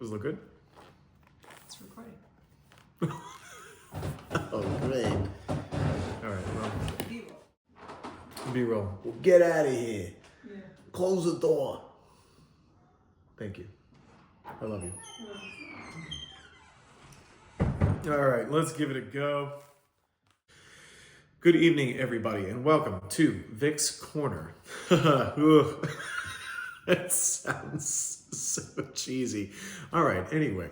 Does it look good? It's recording. Oh, great. All right, well. B-roll. B-roll. Well, get out of here. Yeah. Close the door. Thank you. I love you. All right, let's give it a go. Good evening, everybody, and welcome to Vic's Corner. That sounds so cheesy. All right, anyway.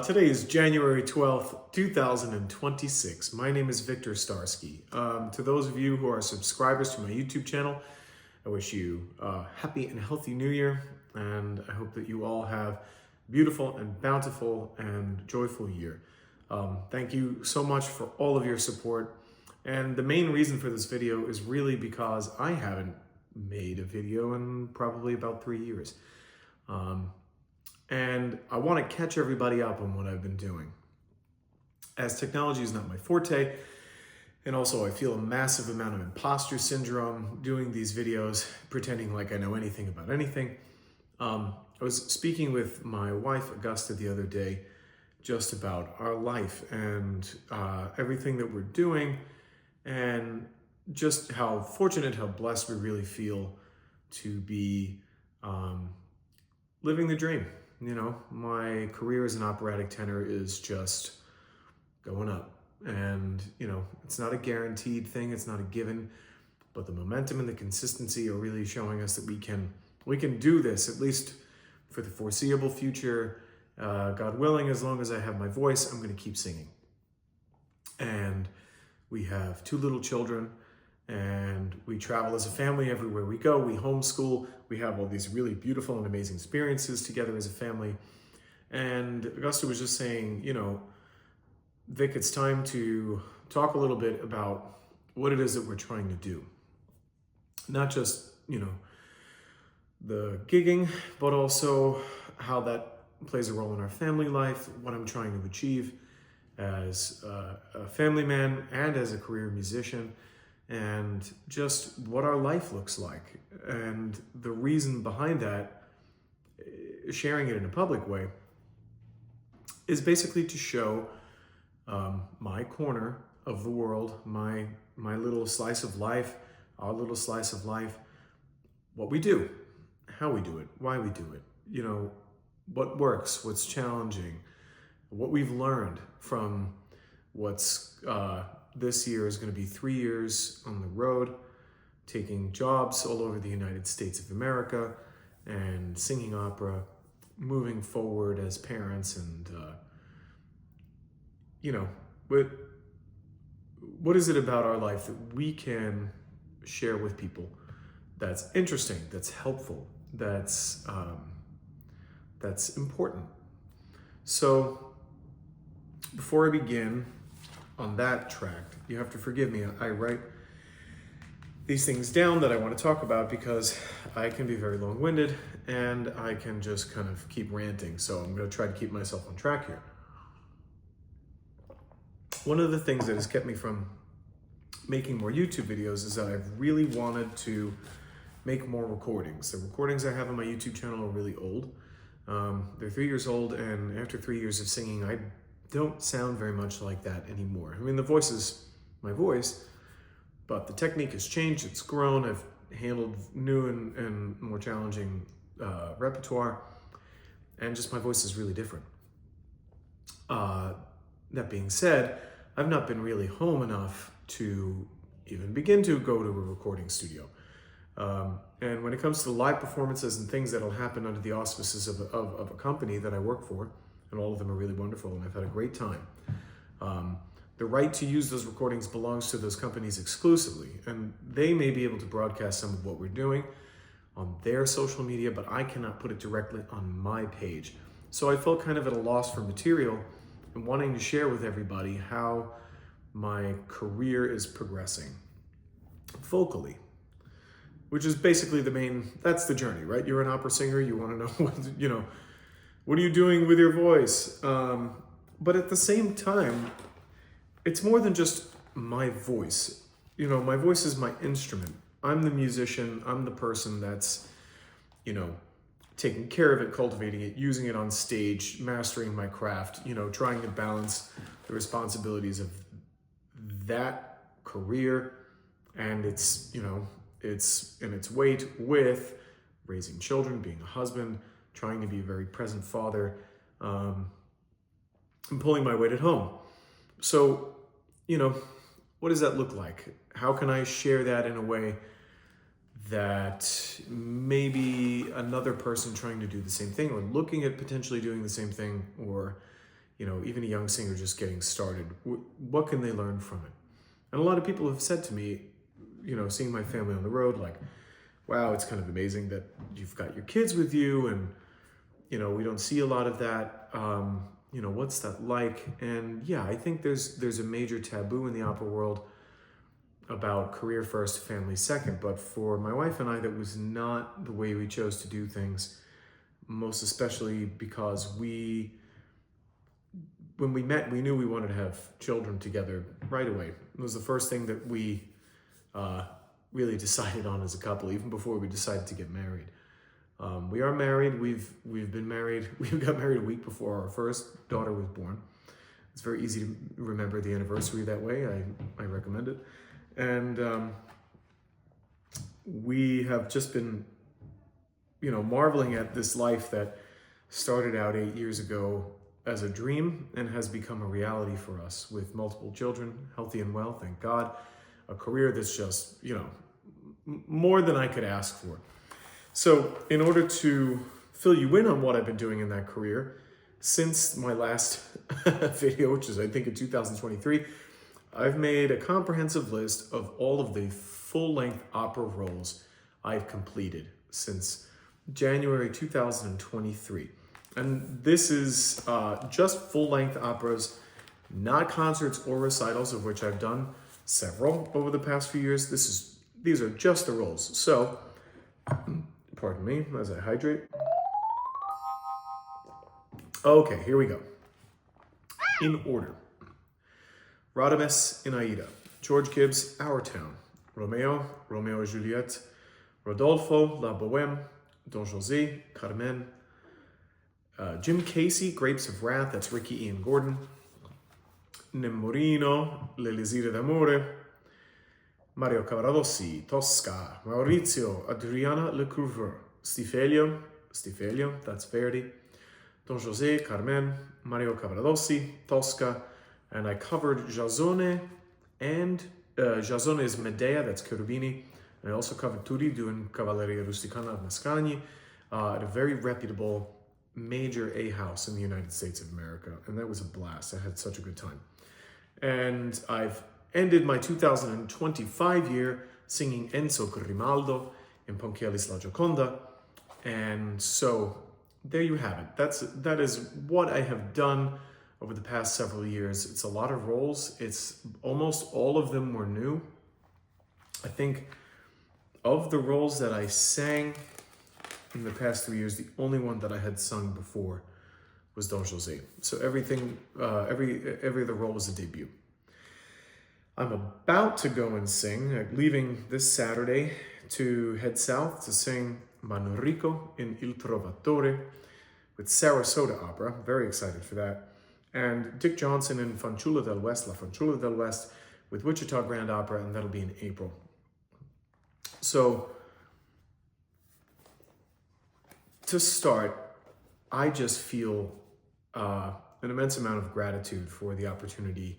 Today is January 12th, 2026. My name is Victor Starsky. To those of you who are subscribers to my YouTube channel, I wish you a happy and healthy new year, and I hope that you all have a beautiful and bountiful and joyful year. Thank you so much for all of your support. And the main reason for this video is really because I haven't made a video in probably about 3 years. And I want to catch everybody up on what I've been doing. As technology is not my forte, and also I feel a massive amount of imposter syndrome doing these videos, pretending like I know anything about anything. I was speaking with my wife, Augusta, the other day, just about our life and everything that we're doing, and just how fortunate, how blessed we really feel to be living the dream. You know, my career as an operatic tenor is just going up. And, you know, it's not a guaranteed thing, it's not a given, but the momentum and the consistency are really showing us that we can do this, at least for the foreseeable future. God willing, as long as I have my voice, I'm going to keep singing. And we have 2 little children, and we travel as a family everywhere we go. We homeschool. We have all these really beautiful and amazing experiences together as a family. And Augusta was just saying, you know, Vic, it's time to talk a little bit about what it is that we're trying to do. Not just, you know, the gigging, but also how that plays a role in our family life, what I'm trying to achieve as a family man and as a career musician, and just what our life looks like. And the reason behind that, sharing it in a public way, is basically to show my corner of the world, my little slice of life, our little slice of life, what we do, how we do it, why we do it, you know, what works, what's challenging, what we've learned from what's this year is going to be 3 years on the road, taking jobs all over the United States of America and singing opera, moving forward as parents, and you know, what is it about our life that we can share with people that's interesting, that's helpful, that's important. So before I begin on that track, you have to forgive me. I write these things down that I want to talk about because I can be very long-winded and I can just kind of keep ranting. So I'm going to try to keep myself on track here. One of the things that has kept me from making more YouTube videos is that I've really wanted to make more recordings. The recordings I have on my YouTube channel are really old. They're 3 years old, and after 3 years of singing, I don't sound very much like that anymore. I mean, the voice is my voice, but the technique has changed, it's grown. I've handled new and more challenging repertoire, and just my voice is really different. That being said, I've not been really home enough to even begin to go to a recording studio. And when it comes to live performances and things that'll happen under the auspices of a company that I work for, and all of them are really wonderful, and I've had a great time. The right to use those recordings belongs to those companies exclusively, and they may be able to broadcast some of what we're doing on their social media, but I cannot put it directly on my page. So I felt kind of at a loss for material and wanting to share with everybody how my career is progressing vocally, which is basically that's the journey, right? You're an opera singer, you want to know what are you doing with your voice? But at the same time, it's more than just my voice. You know, my voice is my instrument. I'm the musician, I'm the person that's, taking care of it, cultivating it, using it on stage, mastering my craft, trying to balance the responsibilities of that career and its in its weight with raising children, being a husband, trying to be a very present father, and pulling my weight at home. So, what does that look like? How can I share that in a way that maybe another person trying to do the same thing or looking at potentially doing the same thing, or even a young singer just getting started, what can they learn from it? And a lot of people have said to me, seeing my family on the road, like, wow, it's kind of amazing that you've got your kids with you, and we don't see a lot of that. What's that like? And yeah, I think there's a major taboo in the opera world about career first, family second. But for my wife and I, that was not the way we chose to do things, most especially because when we met, we knew we wanted to have children together right away. It was the first thing that we really decided on as a couple, even before we decided to get married. We are married. We've been married. We got married a week before our first daughter was born. It's very easy to remember the anniversary that way. I recommend it. And we have just been, marveling at this life that started out 8 years ago as a dream and has become a reality for us, with multiple children, healthy and well, thank God. A career that's just, more than I could ask for. So in order to fill you in on what I've been doing in that career, since my last video, which is I think in 2023, I've made a comprehensive list of all of the full-length opera roles I've completed since January 2023. And this is just full-length operas, not concerts or recitals, of which I've done several over the past few years. These are just the roles. So, pardon me as I hydrate. Okay, here we go. In order. Radames in Aida, George Gibbs, Our Town, Romeo et Juliet, Rodolfo, La Boheme, Don José, Carmen, Jim Casey, Grapes of Wrath, that's Ricky Ian Gordon, Nemorino, L'Elisir d'Amore, Mario Cavaradossi, Tosca, Maurizio, Adriana Lecouvreur, Stifelio, that's Verdi, Don José, Carmen, Mario Cavaradossi, Tosca, and I covered Jazzone, and Jazzone is Medea, that's Cherubini, and I also covered Tutti doing Cavalleria Rusticana of Mascagni at a very reputable major A house in the United States of America, and that was a blast. I had such a good time. And I've ended my 2025 year singing Enzo Grimaldo in Ponchielli's La Gioconda, and so there you have it. That is what I have done over the past several years. It's a lot of roles. It's almost all of them were new. I think of the roles that I sang in the past 3 years, the only one that I had sung before was Don José. So everything, every other role was a debut. I'm about to go and sing, leaving this Saturday to head south to sing Manrico in Il Trovatore with Sarasota Opera. Very excited for that. And Dick Johnson in Fanciulla del West, La Fanciulla del West with Wichita Grand Opera, and that'll be in April. So to start, I just feel an immense amount of gratitude for the opportunity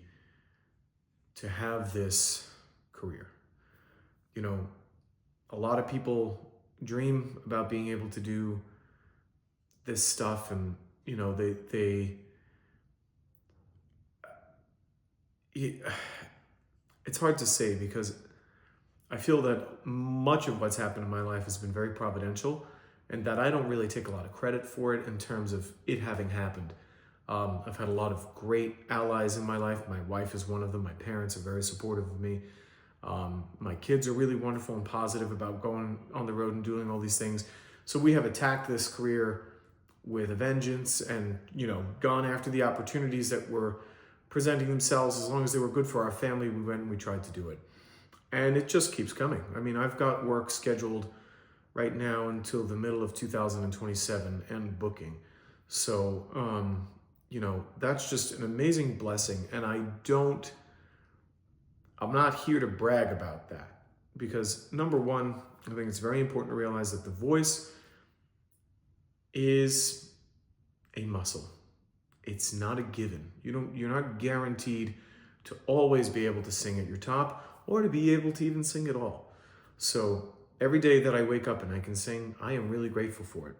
to have this career. A lot of people dream about being able to do this stuff, and it's hard to say, because I feel that much of what's happened in my life has been very providential, and that I don't really take a lot of credit for it in terms of it having happened. I've had a lot of great allies in my life. My wife is one of them. My parents are very supportive of me. My kids are really wonderful and positive about going on the road and doing all these things. So we have attacked this career with a vengeance and, gone after the opportunities that were presenting themselves. As long as they were good for our family, we went and we tried to do it. And it just keeps coming. I mean, I've got work scheduled right now until the middle of 2027 and booking. So, that's just an amazing blessing. And I'm not here to brag about that because number one, I think it's very important to realize that the voice is a muscle. It's not a given. You're not guaranteed to always be able to sing at your top or to be able to even sing at all. So every day that I wake up and I can sing, I am really grateful for it.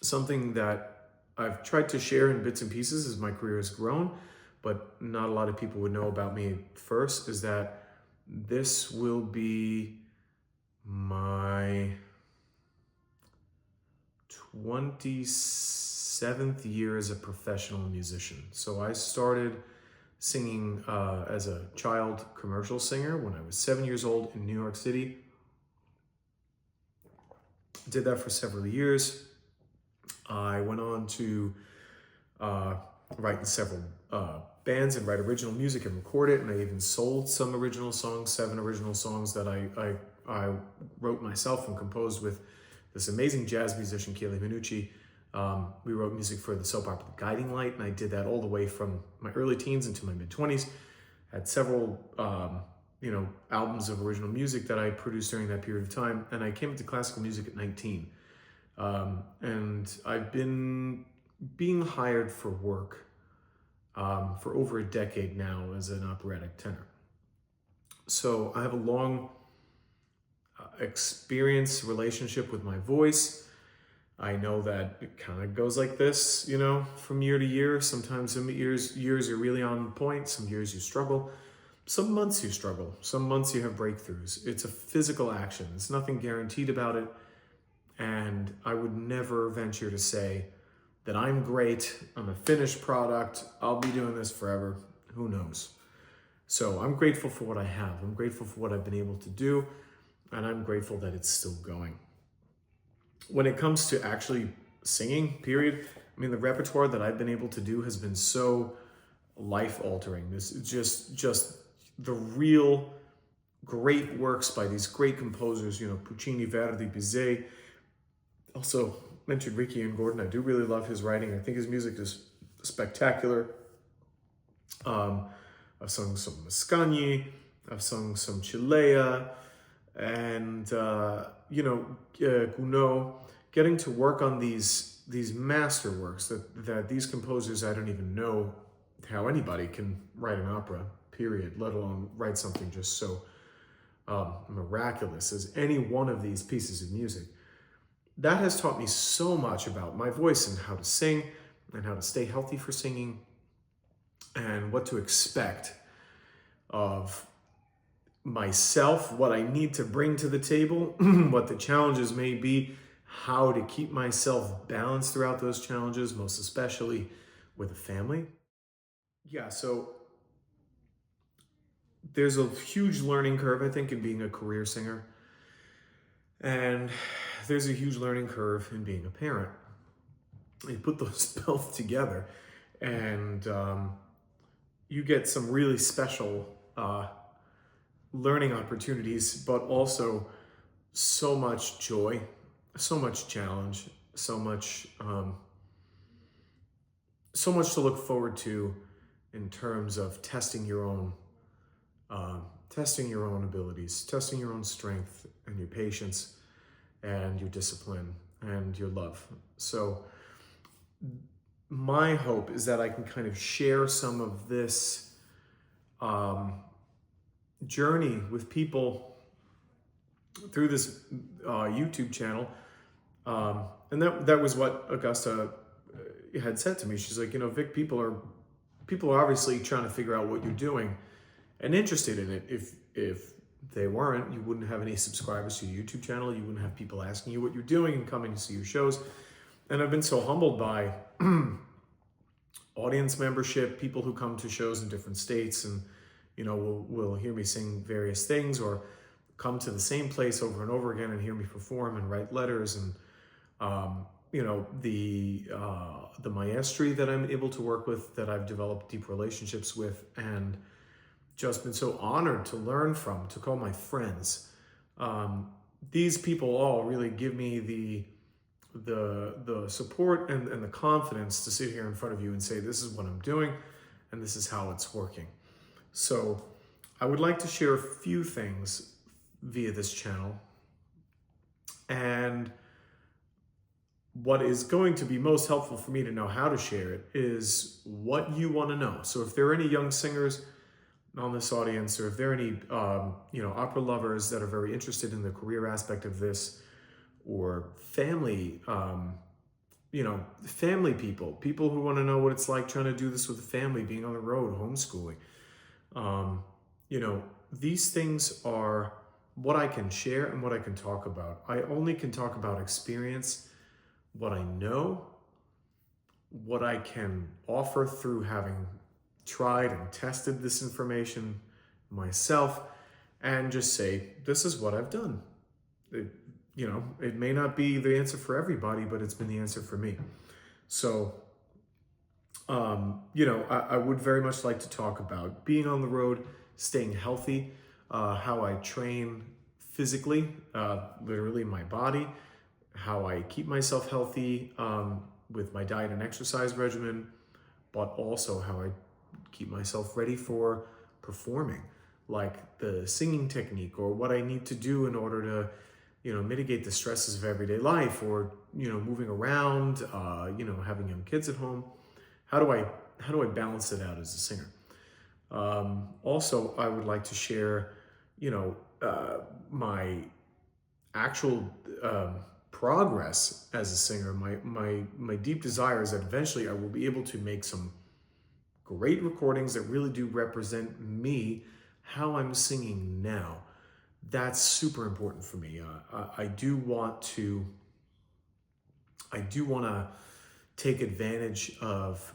Something that I've tried to share in bits and pieces as my career has grown, but not a lot of people would know about me first, is that this will be my 27th year as a professional musician. So I started singing as a child commercial singer when I was 7 years old in New York City. Did that for several years. I went on to write in several bands and write original music and record it, and I even sold some original songs, 7 original songs that I wrote myself and composed with this amazing jazz musician, Chieli Minucci. We wrote music for the soap opera The Guiding Light, and I did that all the way from my early teens into my mid-20s. Had several albums of original music that I produced during that period of time, and I came into classical music at 19. And I've been being hired for work for over a decade now as an operatic tenor. So I have a long experience, relationship with my voice. I know that it kind of goes like this, from year to year. Sometimes some years are really on point. Some years you struggle. Some months you struggle. Some months you have breakthroughs. It's a physical action. There's nothing guaranteed about it. And I would never venture to say that I'm great, I'm a finished product, I'll be doing this forever. Who knows? So I'm grateful for what I have. I'm grateful for what I've been able to do, and I'm grateful that it's still going. When it comes to actually singing, period, the repertoire that I've been able to do has been so life-altering. This is just the real great works by these great composers, Puccini, Verdi, Bizet. Also mentioned Ricky and Gordon. I do really love his writing. I think his music is spectacular. I've sung some Mascagni, I've sung some Chilea, and Gounod. Getting to work on these masterworks that these composers, I don't even know how anybody can write an opera, period, let alone write something just so miraculous as any one of these pieces of music. That has taught me so much about my voice and how to sing and how to stay healthy for singing and what to expect of myself, what I need to bring to the table, what the challenges may be, how to keep myself balanced throughout those challenges, most especially with a family. Yeah, so there's a huge learning curve, I think, in being a career singer. And there's a huge learning curve in being a parent. You put those both together and you get some really special learning opportunities, but also so much joy, so much challenge, so much to look forward to in terms of testing your own abilities, testing your own strength and your patience and your discipline and your love. So my hope is that I can kind of share some of this journey with people through this YouTube channel. And that was what Augusta had said to me. She's like, Vic, people are obviously trying to figure out what you're doing and interested in it. If they weren't, you wouldn't have any subscribers to your YouTube channel. You wouldn't have people asking you what you're doing and coming to see your shows. And I've been so humbled by audience membership, people who come to shows in different states and, will hear me sing various things or come to the same place over and over again and hear me perform and write letters and, the maestri that I'm able to work with, that I've developed deep relationships with and just been so honored to learn from, to call my friends. these people all really give me the support and the confidence to sit here in front of you and say, this is what I'm doing and this is how it's working. So I would like to share a few things via this channel. And what is going to be most helpful for me to know how to share it is what you want to know. So if there are any young singers on this audience, or if there are any opera lovers that are very interested in the career aspect of this, or family family people who want to know what it's like trying to do this with a family, being on the road, homeschooling, these things are what I can share and what I can talk about. I only can talk about experience, what I know, what I can offer through having tried and tested this information myself, and just say, this is what I've done. It may not be the answer for everybody, but it's been the answer for me. So, I would very much like to talk about being on the road, staying healthy, how I train physically, literally my body, how I keep myself healthy with my diet and exercise regimen, but also how I keep myself ready for performing, like the singing technique, or what I need to do in order to mitigate the stresses of everyday life, or moving around, having young kids at home. How do I balance it out as a singer? Also, I would like to share my actual progress as a singer. My deep desire is that eventually I will be able to make some great recordings that really do represent me, how I'm singing now. That's super important for me. I do want to take advantage of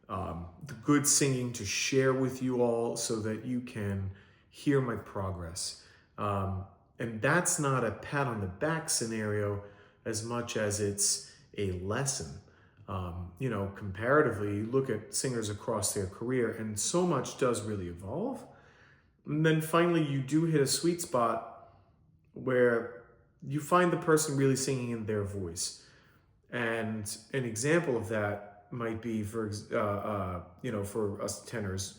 the good singing to share with you all, so that you can hear my progress. And that's not a pat on the back scenario as much as it's a lesson. Comparatively, you look at singers across their career, and so much does really evolve. And then finally, you do hit a sweet spot where you find the person really singing in their voice. And an example of that might be, for us tenors,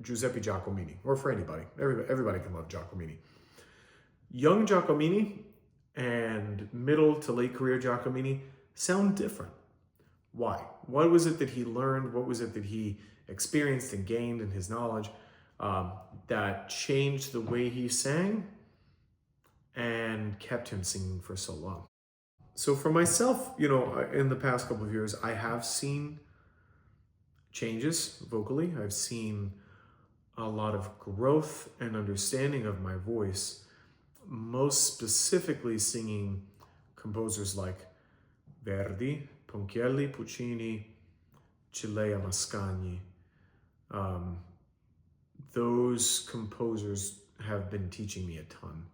Giuseppe Giacomini, or for anybody. Everybody can love Giacomini. Young Giacomini and middle to late career Giacomini sound different. Why? What was it that he learned? What was it that he experienced and gained in his knowledge that changed the way he sang and kept him singing for so long? So for myself, in the past couple of years, I have seen changes vocally. I've seen a lot of growth and understanding of my voice, most specifically singing composers like Verdi, Ponchielli, Puccini, Cilea, Mascagni. Those composers have been teaching me a ton.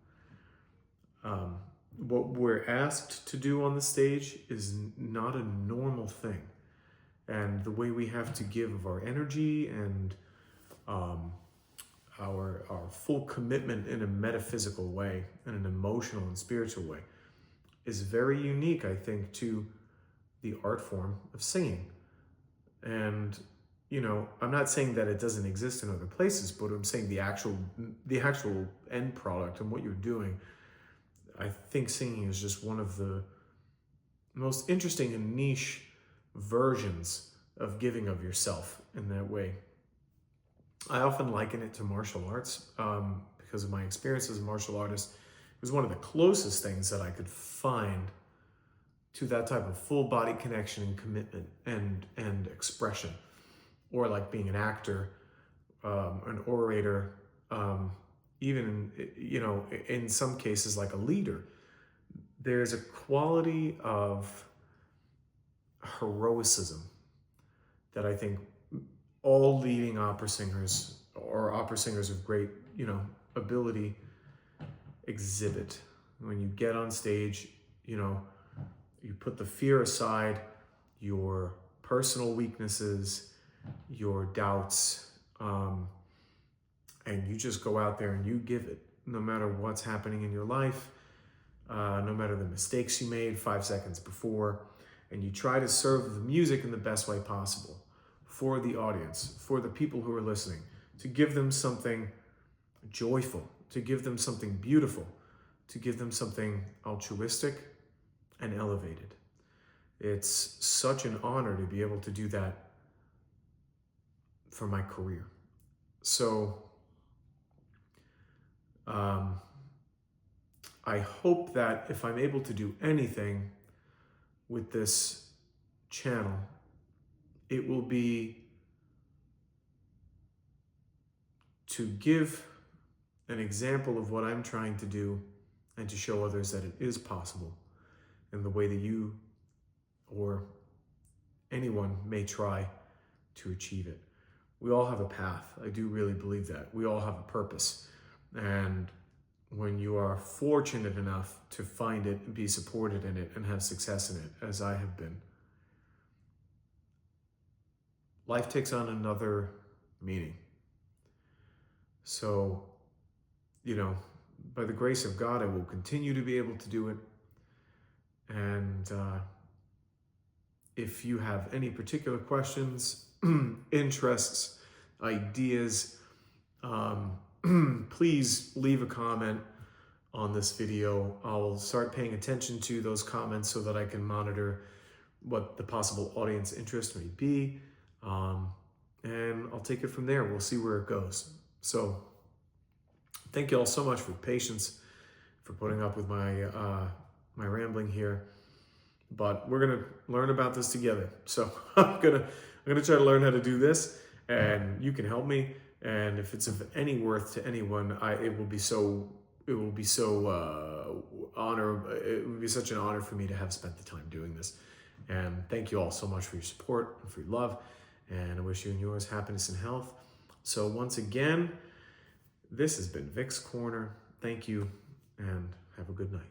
What we're asked to do on the stage is not a normal thing. And the way we have to give of our energy and our full commitment in a metaphysical way, in an emotional and spiritual way, is very unique, I think, to the art form of singing. And I'm not saying that it doesn't exist in other places, but I'm saying the actual end product and what you're doing. I think singing is just one of the most interesting and niche versions of giving of yourself in that way. I often liken it to martial arts because of my experience as a martial artist. It was one of the closest things that I could find to that type of full body connection and commitment and expression, or like being an actor, an orator, even in some cases like a leader. There's a quality of heroicism that I think all leading opera singers, or opera singers of great ability, exhibit. When you get on stage, you put the fear aside, your personal weaknesses, your doubts, and you just go out there and you give it, no matter what's happening in your life, no matter the mistakes you made 5 seconds before, and you try to serve the music in the best way possible for the audience, for the people who are listening, to give them something joyful, to give them something beautiful, to give them something altruistic and elevated. It's such an honor to be able to do that for my career. So I hope that if I'm able to do anything with this channel, it will be to give an example of what I'm trying to do and to show others that it is possible in the way that you or anyone may try to achieve it. We all have a path. I do really believe that. We all have a purpose. And when you are fortunate enough to find it and be supported in it and have success in it, as I have been, life takes on another meaning. So, by the grace of God, I will continue to be able to do it. And if you have any particular questions, interests, ideas, please leave a comment on this video. I'll start paying attention to those comments so that I can monitor what the possible audience interest may be. And I'll take it from there. We'll see where it goes. So thank you all so much for your patience, for putting up with my rambling here. But we're gonna learn about this together. So I'm gonna try to learn how to do this, and you can help me. And if it's of any worth to anyone, it will be such an honor for me to have spent the time doing this. And thank you all so much for your support and for your love. And I wish you and yours happiness and health. So once again, this has been Vic's Corner. Thank you, and have a good night.